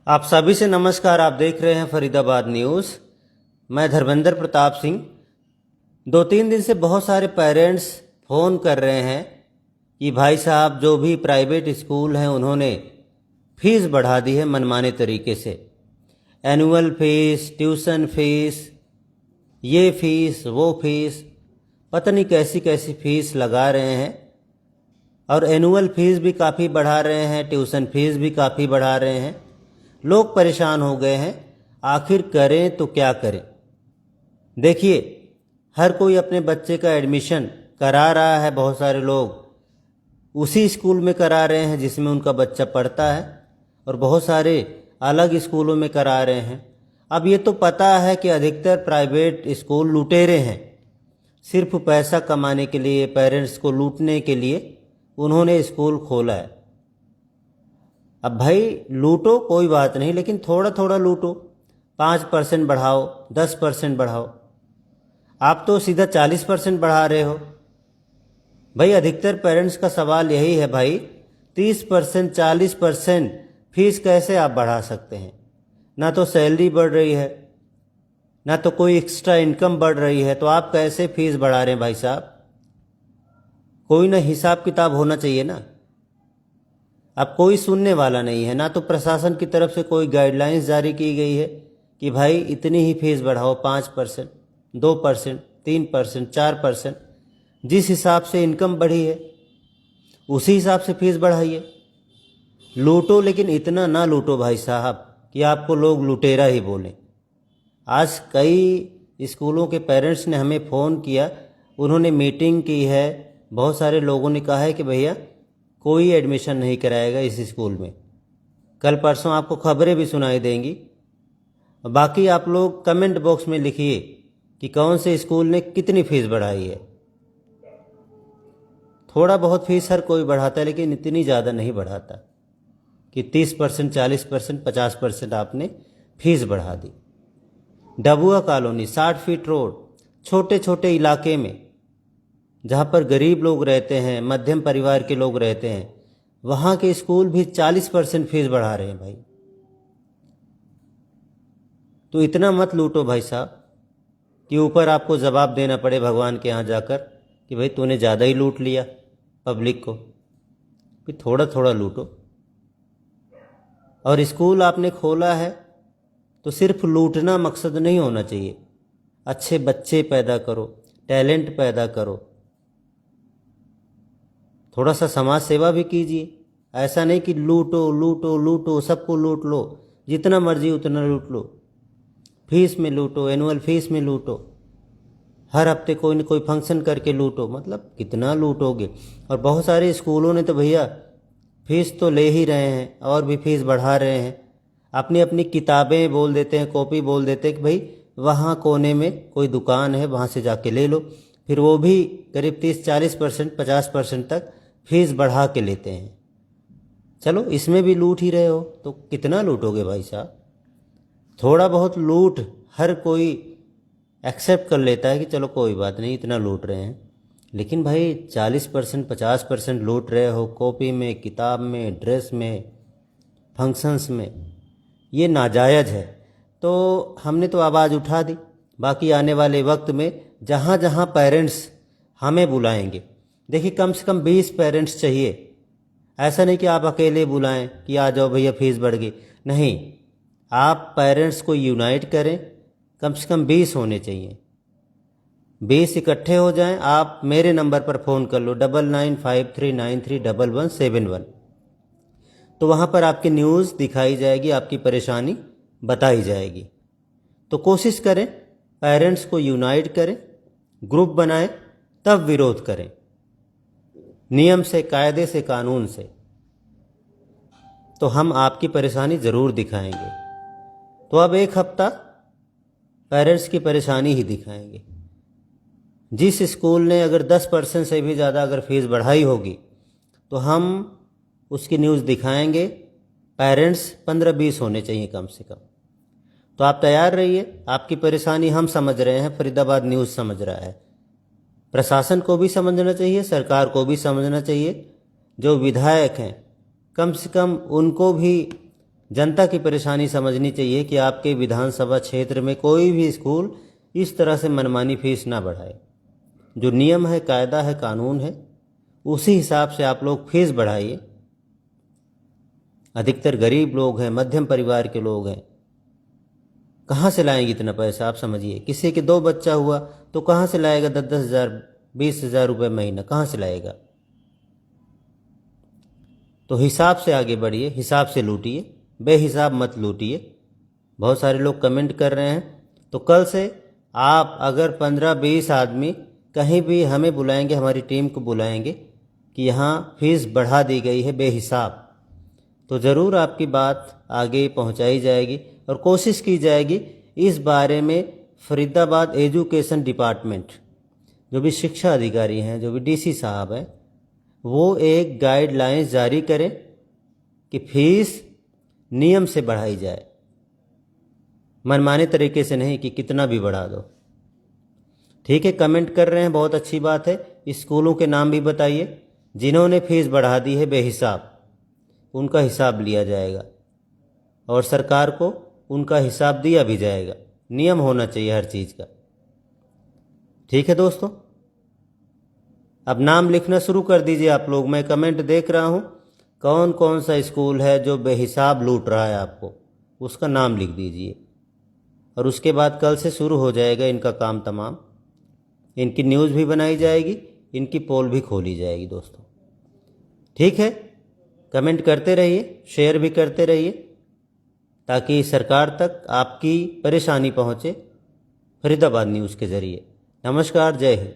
आप सभी से नमस्कार। आप देख रहे हैं फरीदाबाद न्यूज़। मैं धर्मेंद्र प्रताप सिंह। 2-3 दिन से बहुत सारे पेरेंट्स फ़ोन कर रहे हैं कि भाई साहब जो भी प्राइवेट स्कूल हैं उन्होंने फ़ीस बढ़ा दी है मनमाने तरीके से। एनुअल फ़ीस, ट्यूशन फ़ीस, ये फ़ीस वो फ़ीस, पता नहीं कैसी कैसी फ़ीस लगा रहे हैं। और एनुअल फ़ीस भी काफ़ी बढ़ा रहे हैं, ट्यूशन फ़ीस भी काफ़ी बढ़ा रहे हैं। लोग परेशान हो गए हैं, आखिर करें तो क्या करें। देखिए, हर कोई अपने बच्चे का एडमिशन करा रहा है। बहुत सारे लोग उसी स्कूल में करा रहे हैं जिसमें उनका बच्चा पढ़ता है, और बहुत सारे अलग स्कूलों में करा रहे हैं। अब ये तो पता है कि अधिकतर प्राइवेट स्कूल लुटेरे हैं। सिर्फ पैसा कमाने के लिए, पेरेंट्स को लूटने के लिए उन्होंने स्कूल खोला है। अब भाई लूटो कोई बात नहीं, लेकिन थोड़ा थोड़ा लूटो। 5% बढ़ाओ, 10% बढ़ाओ। आप तो सीधा 40% बढ़ा रहे हो। भाई अधिकतर पेरेंट्स का सवाल यही है, भाई 30%, 40% फीस कैसे आप बढ़ा सकते हैं? ना तो सैलरी बढ़ रही है, ना तो कोई एक्स्ट्रा इनकम बढ़ रही है, तो आप कैसे फीस बढ़ा रहे हैं भाई साहब? कोई ना हिसाब किताब होना चाहिए ना। अब कोई सुनने वाला नहीं है। ना तो प्रशासन की तरफ से कोई गाइडलाइंस जारी की गई है कि भाई इतनी ही फीस बढ़ाओ, 5%, 2%, 3%, 4%। जिस हिसाब से इनकम बढ़ी है उसी हिसाब से फीस बढ़ाइए। लूटो, लेकिन इतना ना लूटो भाई साहब कि आपको लोग लुटेरा ही बोलें। आज कई स्कूलों के पेरेंट्स ने हमें फ़ोन किया, उन्होंने मीटिंग की है। बहुत सारे लोगों ने कहा है कि भैया कोई एडमिशन नहीं कराएगा इस स्कूल में। कल परसों आपको खबरें भी सुनाई देंगी। बाकी आप लोग कमेंट बॉक्स में लिखिए कि कौन से स्कूल ने कितनी फ़ीस बढ़ाई है। थोड़ा बहुत फीस हर कोई बढ़ाता है, लेकिन इतनी ज़्यादा नहीं बढ़ाता कि 30%, 40%, 50% आपने फीस बढ़ा दी। डबुआ कॉलोनी, 60 फीट रोड, छोटे छोटे इलाके में जहाँ पर गरीब लोग रहते हैं, मध्यम परिवार के लोग रहते हैं, वहाँ के स्कूल भी 40% फीस बढ़ा रहे हैं भाई। तो इतना मत लूटो भाई साहब कि ऊपर आपको जवाब देना पड़े भगवान के यहाँ जाकर कि भाई तूने ज़्यादा ही लूट लिया पब्लिक को। कि थोड़ा थोड़ा लूटो। और स्कूल आपने खोला है तो सिर्फ लूटना मकसद नहीं होना चाहिए। अच्छे बच्चे पैदा करो, टैलेंट पैदा करो, थोड़ा सा समाज सेवा भी कीजिए। ऐसा नहीं कि लूटो लूटो लूटो, सबको लूट लो, जितना मर्जी उतना लूट लो। फीस में लूटो, एनुअल फीस में लूटो, हर हफ्ते कोई न कोई फंक्शन करके लूटो। मतलब कितना लूटोगे? और बहुत सारे स्कूलों ने तो भैया फीस तो ले ही रहे हैं और भी फीस बढ़ा रहे हैं। अपनी अपनी किताबें बोल देते हैं, कॉपी बोल देते हैं कि भाई वहाँ कोने में कोई दुकान है, वहाँ से जाके ले लो। फिर वो भी करीब 30-40%, 50% तक फीस बढ़ा के लेते हैं। चलो इसमें भी लूट ही रहे हो तो कितना लूटोगे भाई साहब? थोड़ा बहुत लूट हर कोई एक्सेप्ट कर लेता है कि चलो कोई बात नहीं, इतना लूट रहे हैं। लेकिन भाई 40%, 50% लूट रहे हो कॉपी में, किताब में, ड्रेस में, फंक्शंस में, ये नाजायज़ है। तो हमने तो आवाज़ उठा दी। बाकी आने वाले वक्त में जहाँ जहाँ पेरेंट्स हमें बुलाएंगे, देखिए कम से कम 20 पेरेंट्स चाहिए। ऐसा नहीं कि आप अकेले बुलाएं कि आ जाओ भैया फीस बढ़ गई। नहीं, आप पेरेंट्स को यूनाइट करें। कम से कम 20 होने चाहिए। 20 इकट्ठे हो जाएं। आप मेरे नंबर पर फ़ोन कर लो 9953931171। तो वहाँ पर आपकी न्यूज़ दिखाई जाएगी, आपकी परेशानी बताई जाएगी। तो कोशिश करें पेरेंट्स को यूनाइट करें, ग्रुप बनाएं, तब विरोध करें, नियम से, कायदे से, कानून से। तो हम आपकी परेशानी ज़रूर दिखाएंगे। तो अब एक हफ्ता पेरेंट्स की परेशानी ही दिखाएंगे। जिस स्कूल ने अगर 10% से भी ज़्यादा अगर फीस बढ़ाई होगी तो हम उसकी न्यूज़ दिखाएंगे। पेरेंट्स 15-20 होने चाहिए कम से कम। तो आप तैयार रहिए। आपकी परेशानी हम समझ रहे हैं, फरीदाबाद न्यूज़ समझ रहा है। प्रशासन को भी समझना चाहिए, सरकार को भी समझना चाहिए। जो विधायक हैं कम से कम उनको भी जनता की परेशानी समझनी चाहिए कि आपके विधानसभा क्षेत्र में कोई भी स्कूल इस तरह से मनमानी फीस ना बढ़ाए। जो नियम है, कायदा है, कानून है, उसी हिसाब से आप लोग फीस बढ़ाइए। अधिकतर गरीब लोग हैं, मध्यम परिवार के लोग हैं, कहाँ से लाएंगे इतना पैसा? आप समझिए, किसी के 2 बच्चा हुआ तो कहाँ से लाएगा 10-10 हज़ार, 20 हज़ार रुपये महीना, कहाँ से लाएगा? तो हिसाब से आगे बढ़िए, हिसाब से लूटिए, बेहिसाब मत लूटिए। बहुत सारे लोग कमेंट कर रहे हैं, तो कल से आप अगर 15-20 आदमी कहीं भी हमें बुलाएंगे, हमारी टीम को बुलाएंगे कि यहाँ फीस बढ़ा दी गई है बेहिसाब, तो ज़रूर आपकी बात आगे पहुंचाई जाएगी और कोशिश की जाएगी इस बारे में फरीदाबाद एजुकेशन डिपार्टमेंट, जो भी शिक्षा अधिकारी हैं, जो भी डीसी साहब हैं, वो एक गाइडलाइंस जारी करें कि फीस नियम से बढ़ाई जाए, मनमाने तरीके से नहीं कि कितना भी बढ़ा दो। ठीक है, कमेंट कर रहे हैं, बहुत अच्छी बात है। स्कूलों के नाम भी बताइए जिन्होंने फीस बढ़ा दी है बेहिसाब, उनका हिसाब लिया जाएगा और सरकार को उनका हिसाब दिया भी जाएगा। नियम होना चाहिए हर चीज़ का। ठीक है दोस्तों, अब नाम लिखना शुरू कर दीजिए आप लोग। मैं कमेंट देख रहा हूँ, कौन कौन सा स्कूल है जो बेहिसाब लूट रहा है आपको, उसका नाम लिख दीजिए। और उसके बाद कल से शुरू हो जाएगा इनका काम तमाम। इनकी न्यूज़ भी बनाई जाएगी, इनकी पोल भी खोली जाएगी दोस्तों। ठीक है, कमेंट करते रहिए, शेयर भी करते रहिए, ताकि सरकार तक आपकी परेशानी पहुँचे फरीदाबाद न्यूज़ के ज़रिए। नमस्कार, जय हिंद।